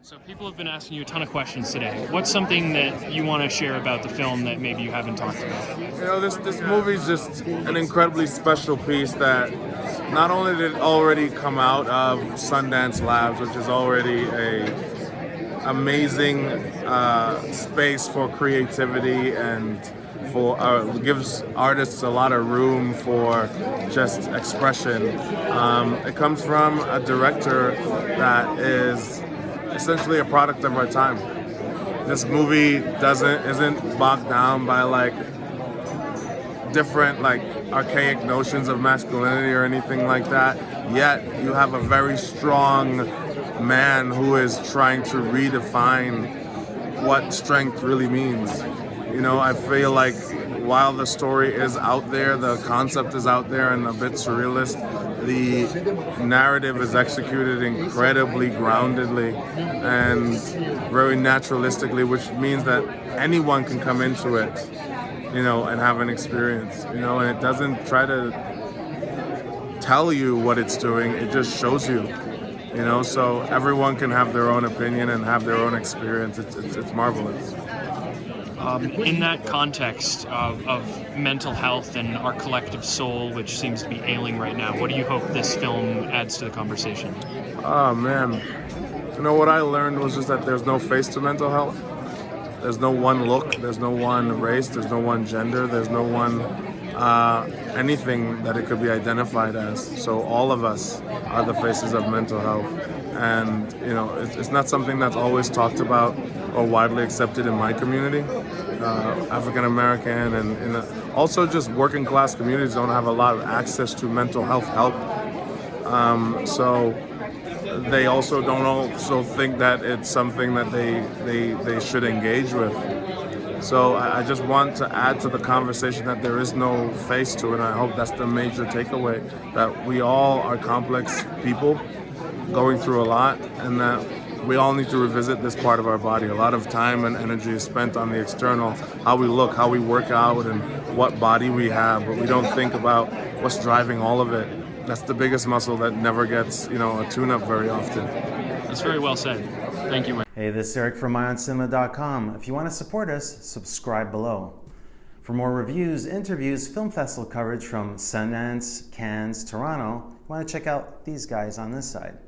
So people have been asking you a ton of questions today. What's something that you want to share about the film that maybe you haven't talked about? You know, this movie is just an incredibly special piece that not only did it already come out of Sundance Labs, which is already a amazing space for creativity and for gives artists a lot of room for just expression. It comes from a director that is essentially a product of our time. This movie isn't bogged down by like different like archaic notions of masculinity or anything like that. Yet you have a very strong man who is trying to redefine what strength really means. You know, I feel like while the story is out there, the concept is out there and a bit surrealist, the narrative is executed incredibly groundedly and very naturalistically, which means that anyone can come into it, you know, and have an experience, you know, and it doesn't try to tell you what it's doing, it just shows you, you know, so everyone can have their own opinion and have their own experience. It's marvelous. In that context of mental health and our collective soul, which seems to be ailing right now, what do you hope this film adds to the conversation? Oh, man. You know, what I learned was just that there's no face to mental health. There's no one look, there's no one race, there's no one gender, there's no one anything that it could be identified as. So all of us are the faces of mental health. And, you know, it's not something that's always talked about or widely accepted in my community. African American and also just working class communities don't have a lot of access to mental health help. So they also don't think that it's something that they should engage with. So I just want to add to the conversation that there is no face to it. And I hope that's the major takeaway, that we all are complex people going through a lot, and that we all need to revisit this part of our body. A lot of time and energy is spent on the external, how we look, how we work out, and what body we have, but we don't think about what's driving all of it. That's the biggest muscle that never gets, you know, a tune-up very often. That's very well said. Thank you. Hey, this is Eric from MyOnCinema.com. If you want to support us, subscribe below. For more reviews, interviews, film festival coverage from Sundance, Cannes, Toronto, you want to check out these guys on this side.